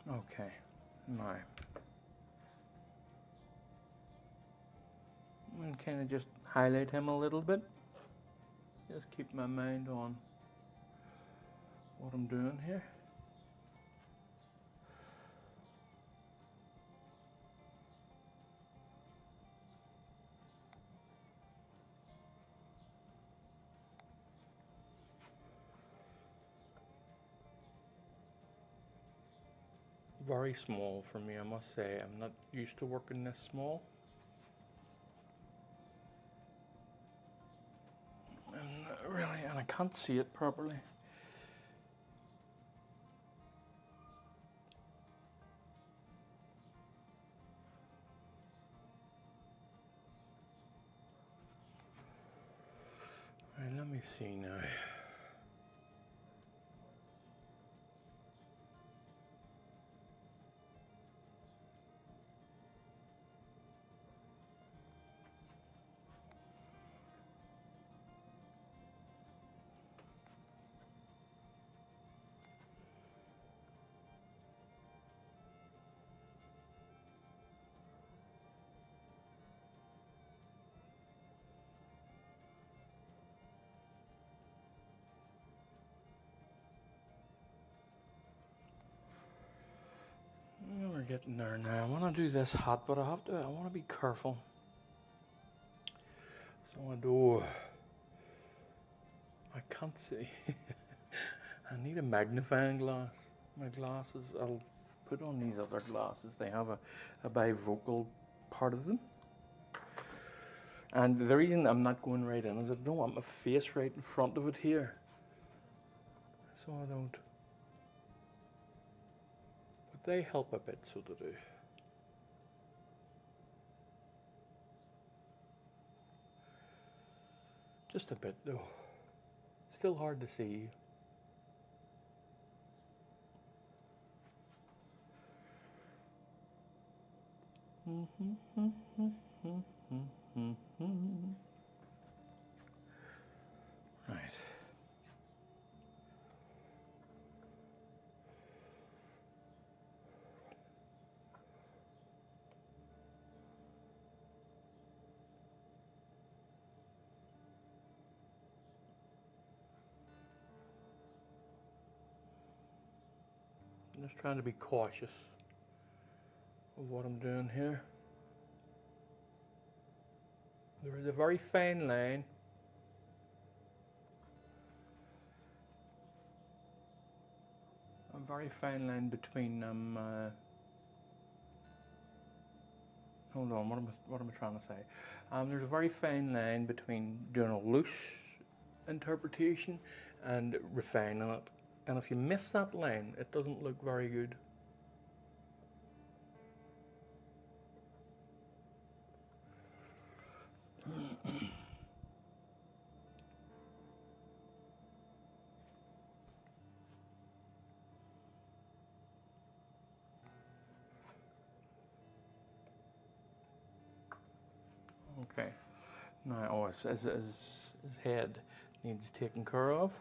A: Okay, now I'm going to kind of just highlight him a little bit. Just keep my mind on what I'm doing here. Very small for me, I must say. I'm not used to working this small. Really, and I can't see it properly. Right, let me see now. We're getting there now. I want to do this hot, but I want to be careful. So I can't see. I need a magnifying glass. My glasses, I'll put on these other glasses. They have a bifocal part of them. And the reason I'm not going right in is I don't want my face right in front of it here. So I don't. But they help a bit, so they do. Just a bit though. Still hard to see. Right. I'm just trying to be cautious of what I'm doing here. There is a very fine line a very fine line between hold on, what am I trying to say? There's a very fine line between doing a loose interpretation and refining it. And if you miss that line, it doesn't look very good. Okay. Now, oh, his head needs taken care of.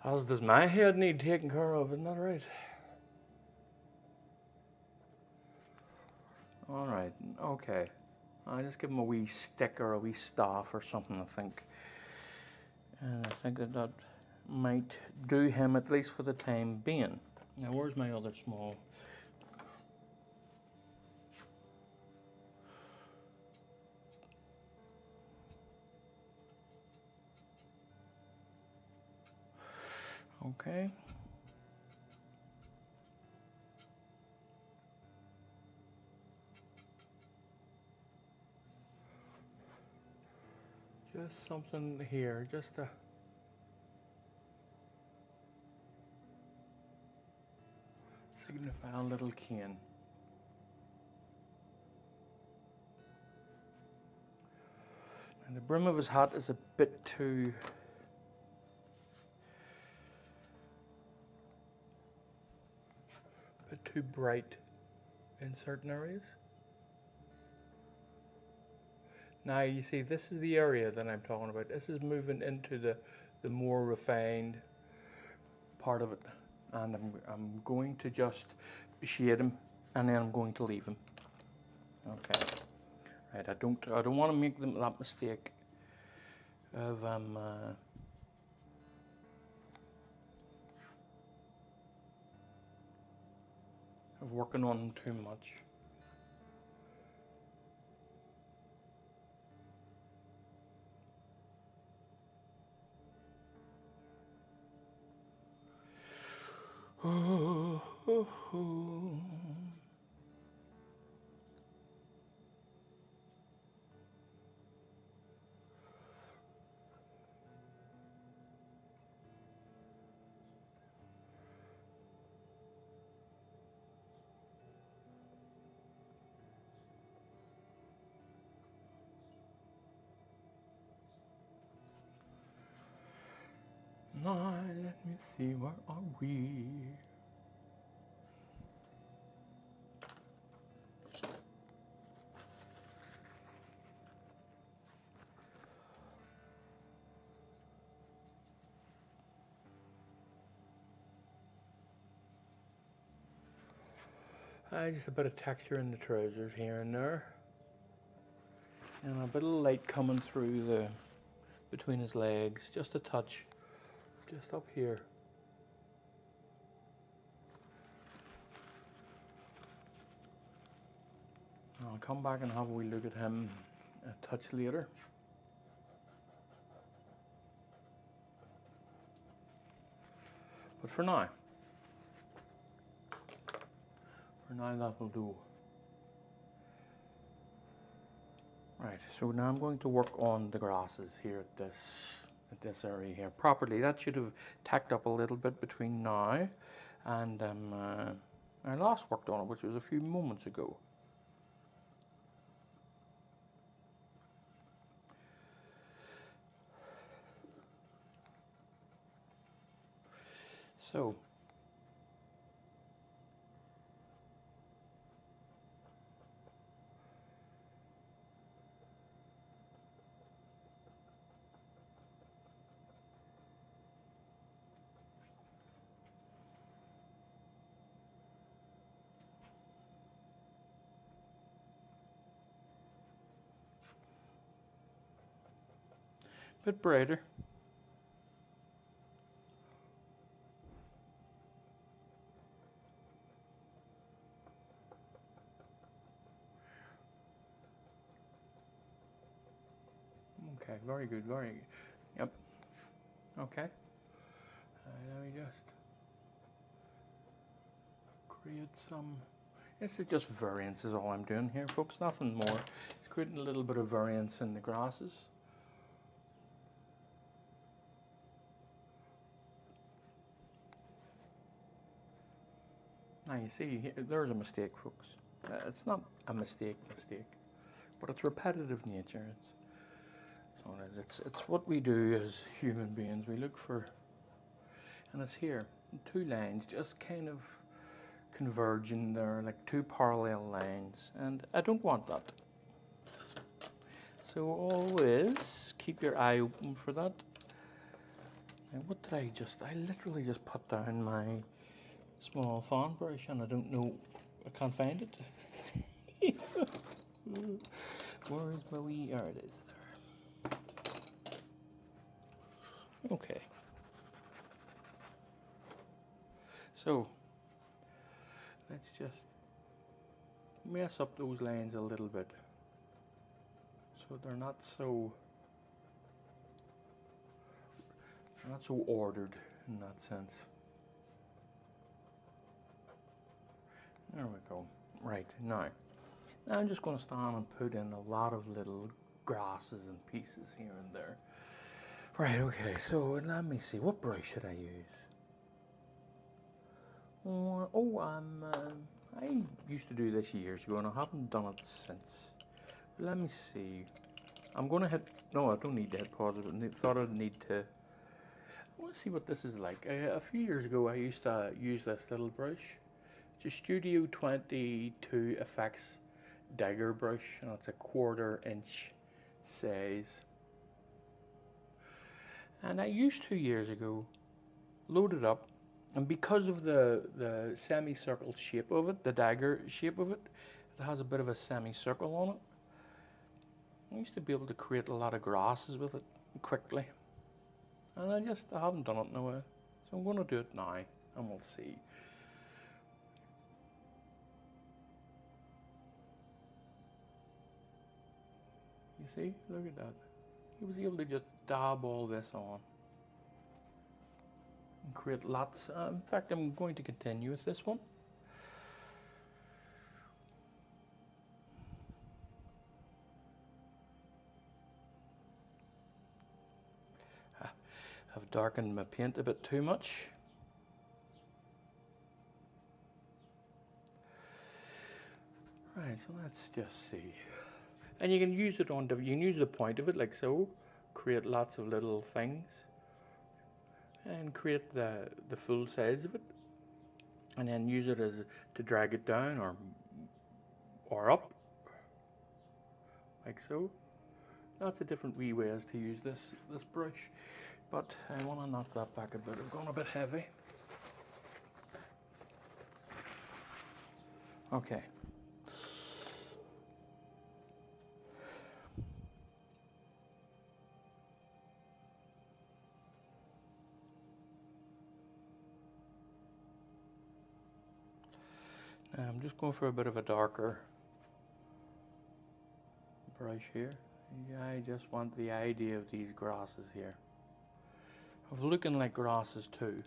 A: As does my head need taken care of, isn't that right? All right, okay. I'll just give him a wee stick or a wee staff or something, I think. And I think that might do him, at least for the time being. Now, where's my other small? Okay. Just something here, just a signify a little cane. And the brim of his hat is a bit too bright in certain areas. Now you see, this is the area that I'm talking about. This is moving into the more refined part of it, and I'm going to just shade him, and then I'm going to leave him. Okay, right. I don't want to make that mistake of working on him too much. Now let me see, where are we? Just a bit of texture in the trousers here and there, and a bit of light coming through between his legs, just a touch, just up here. I'll come back and have a wee look at him a touch later. But for now that will do. Right, so now I'm going to work on the grasses here at this area here properly. That should have tacked up a little bit between now and I last worked on it, which was a few moments ago. So a bit brighter. Okay, very good, very good. Yep. Okay. Let me just create some. This is just variance is all I'm doing here, folks, nothing more. It's creating a little bit of variance in the grasses. Now you see, there's a mistake, folks. It's not a mistake, but it's repetitive nature. It's what we do as human beings. We look for, and it's here, two lines just kind of converging there, like two parallel lines, and I don't want that. So always keep your eye open for that. Now what did I literally just put down my small fan brush and I don't know, I can't find it. Where is my wee, there it is there. Okay. So, let's just mess up those lines a little bit so they're not so ordered in that sense. There we go. Right, now I'm just going to stand and put in a lot of little grasses and pieces here and there. Right, okay, so let me see, what brush should I use? I used to do this years ago and I haven't done it since. Let me see. I'm going to hit, no, I don't need to hit pause. I thought I'd need to, I want to see what this is like. A few years ago I used to use this little brush. It's a Studio 22 Effects dagger brush, and it's a 1/4 inch size. And I used 2 years ago, load it up, and because of the semicircle shape of it, the dagger shape of it, it has a bit of a semicircle on it. I used to be able to create a lot of grasses with it quickly. And I haven't done it in a while. So I'm going to do it now, and we'll see. You see, look at that. He was able to just dab all this on and create lots. In fact, I'm going to continue with this one. I've darkened my paint a bit too much. Right, so let's just see. And you can use it on, you can use the point of it like so, create lots of little things, and create the full size of it, and then use it as to drag it down or up, like so. Lots of different wee ways to use this brush, but I want to knock that back a bit. I've gone a bit heavy. Okay. I'm just going for a bit of a darker brush here. Yeah, I just want the idea of these grasses here, of looking like grasses too.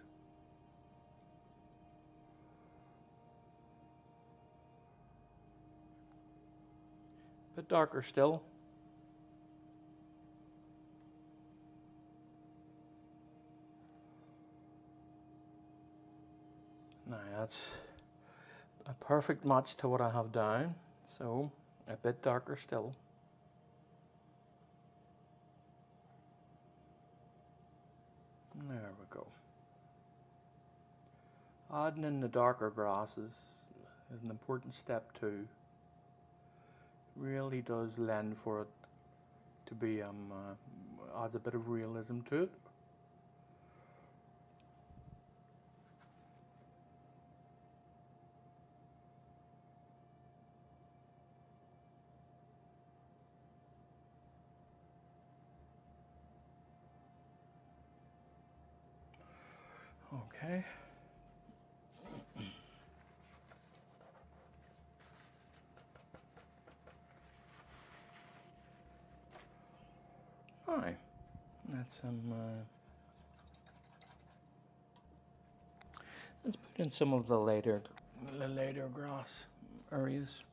A: A bit darker still. Now that's a perfect match to what I have down, so a bit darker still. There we go. Adding in the darker grasses is an important step too. Really does lend for it to be, adds a bit of realism to it. Okay. Alright, let's put in some of the lighter the later grass areas.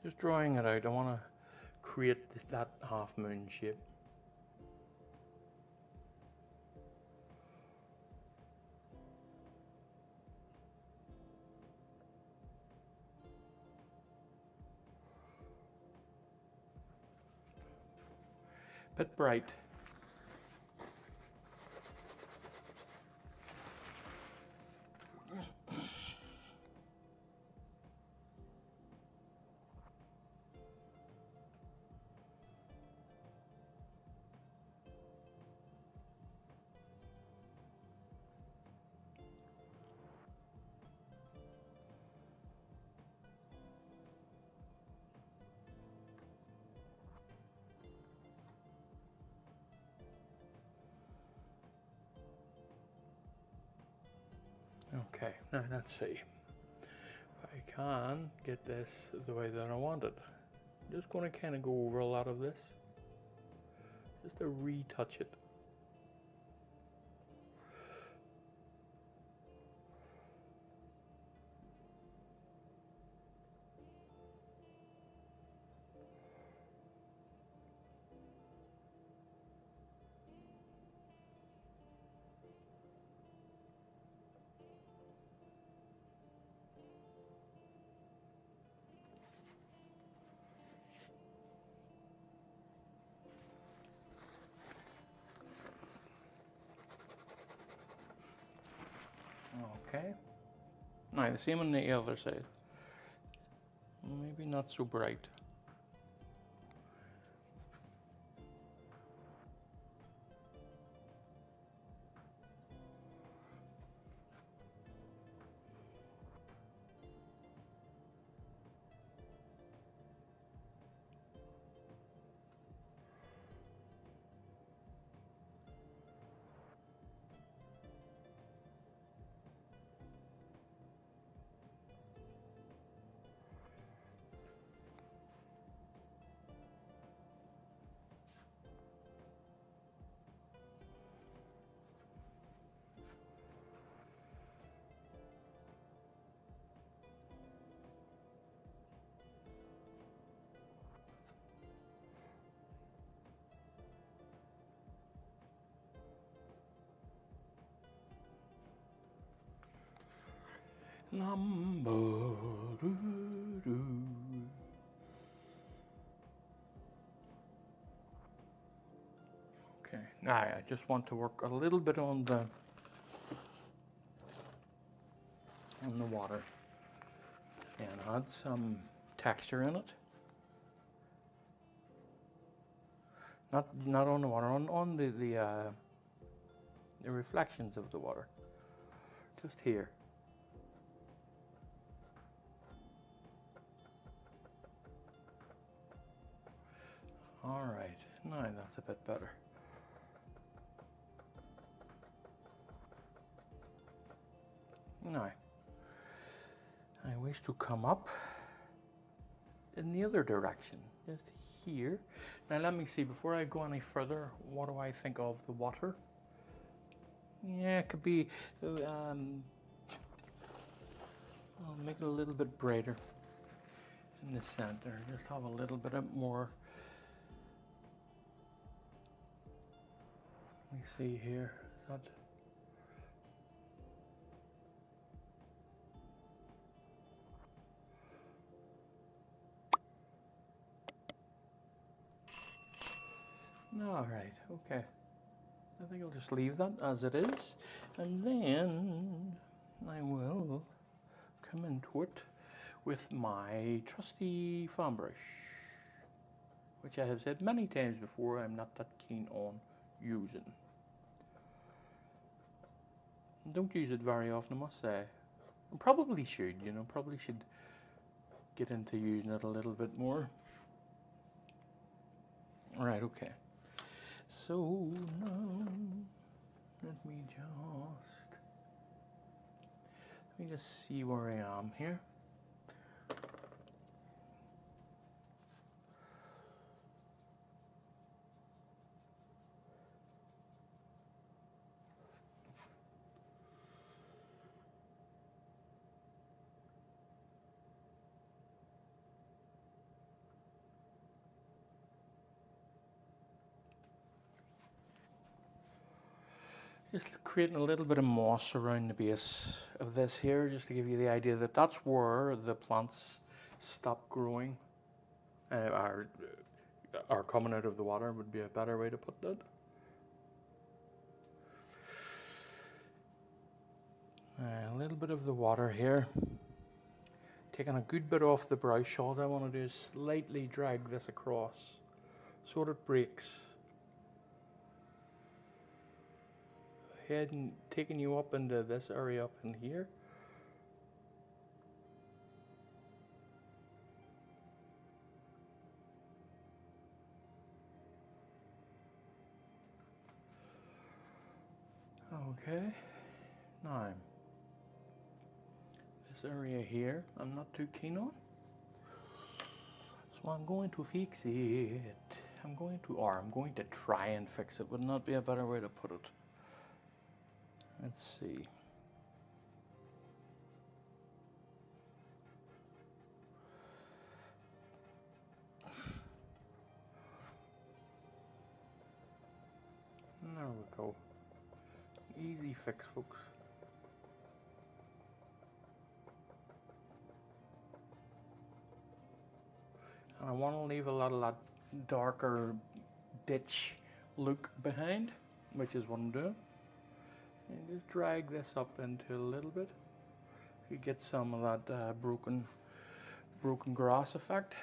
A: Just drawing it out, I want to create that half moon shape. Bit bright. Okay, now let's see if I can get this the way that I want it. I'm just going to kind of go over a lot of this, just to retouch it. Okay. Now the same on the other side. Maybe not so bright. Number. Okay, now I just want to work a little bit on the water and add some texture in it. Not on the water, on the reflections of the water. Just here. All right, now that's a bit better. Now, I wish to come up in the other direction, just here. Now let me see, before I go any further, what do I think of the water? Yeah, it could be, I'll make it a little bit brighter in the center, just have a little bit more. Let me see here, is that? All right, okay. I think I'll just leave that as it is, and then I will come into it with my trusty fan brush, which I have said many times before I'm not that keen on using. Don't use it very often, I must say. I probably should, probably should get into using it a little bit more. Right, okay. So now let me just see where I am here. Just creating a little bit of moss around the base of this here, just to give you the idea that that's where the plants stop growing, are coming out of the water would be a better way to put that. A little bit of the water here. Taking a good bit off the brush, all I want to do is slightly drag this across so that it breaks. And taking you up into this area up in here. Okay, now this area here I'm not too keen on, so I'm going to fix it. I'm going to try and fix it. Would not be a better way to put it. Let's see. There we go. Easy fix, folks. And I want to leave a lot of that darker ditch look behind, which is what I'm doing. And just drag this up into a little bit. You get some of that broken grass effect.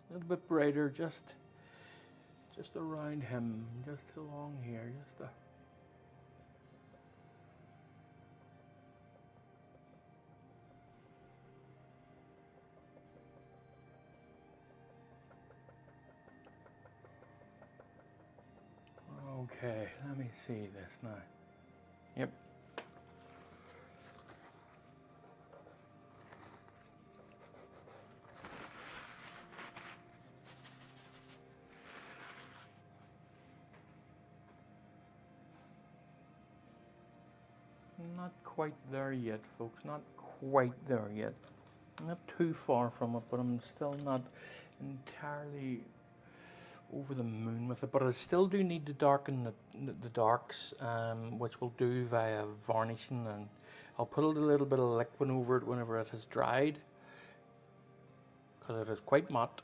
A: A little bit brighter, just around him, just along here, Okay, let me see this now. Yep. Not quite there yet, folks. Not quite there yet. Not too far from it, but I'm still not entirely over the moon with it. But I still do need to darken the darks, which we'll do via varnishing, and I'll put a little bit of liquid over it whenever it has dried, because it is quite matte.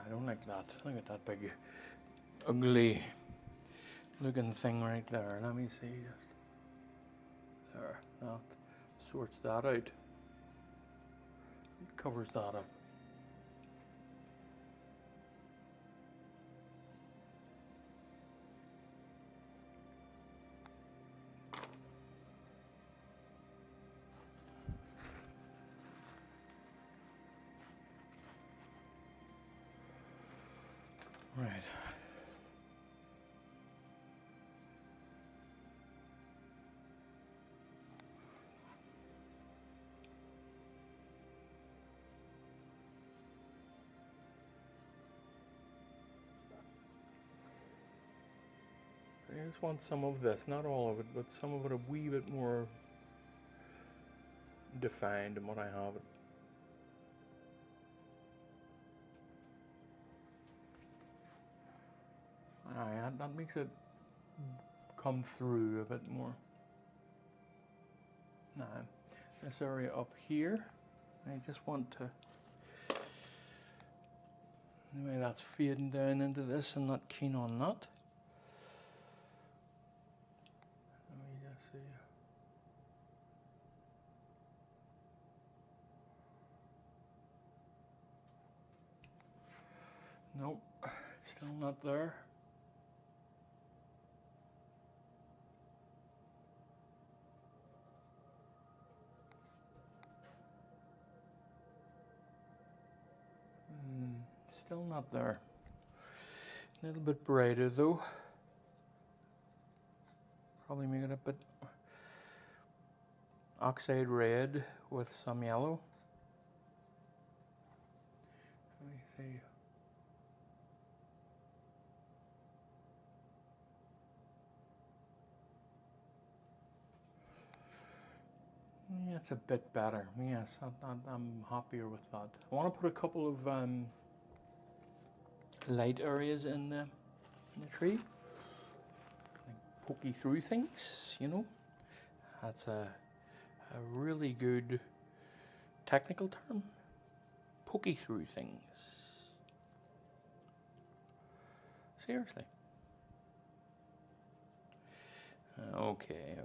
A: I don't like that. Look at that big, ugly looking thing right there. Let me see. There. That sorts that out. It covers that up. Right. I just want some of this, not all of it, but some of it a wee bit more defined than what I have it. That makes it come through a bit more. Now, this area up here, I just want to, anyway, that's fading down into this. I'm not keen on that. Let me just see. Nope, still not there. Still not there. A little bit brighter though. Probably make it a bit oxide red with some yellow. Let me see. Yeah, it's a bit better. Yes, I'm happier with that. I want to put a couple of light areas in the tree, like pokey through things, you know. That's a really good technical term. Pokey through things. Seriously. Okay.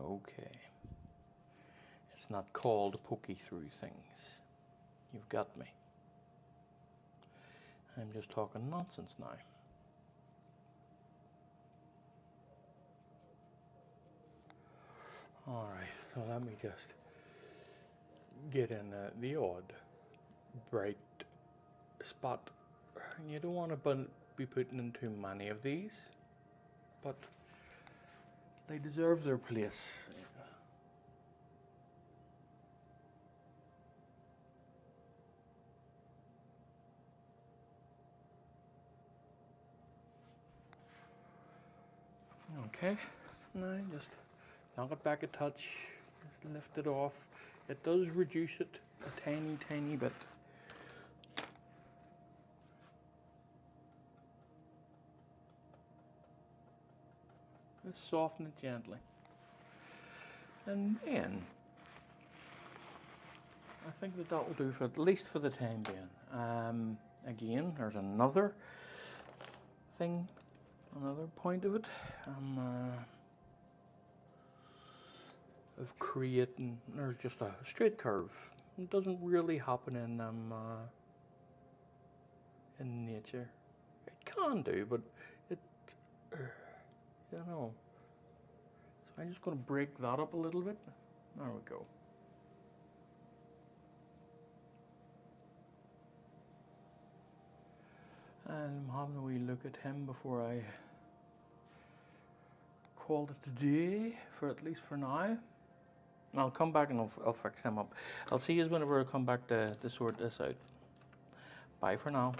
A: It's not called pokey through things. You've got me. I'm just talking nonsense now. Alright, so let me just get in the odd bright spot. You don't want to be putting in too many of these, but they deserve their place. Okay, now just knock it back a touch, just lift it off. It does reduce it a tiny bit. Just soften it gently. And then, I think that will do for at least for the time being. Again, there's another thing, another point of it. Of creating, there's just a straight curve. It doesn't really happen in nature. It can do, but it, you know. So I'm just going to break that up a little bit. There we go. And I'm having a wee look at him before I call it a day, for at least for now. And I'll come back and I'll fix him up. I'll see you whenever I come back to sort this out. Bye for now.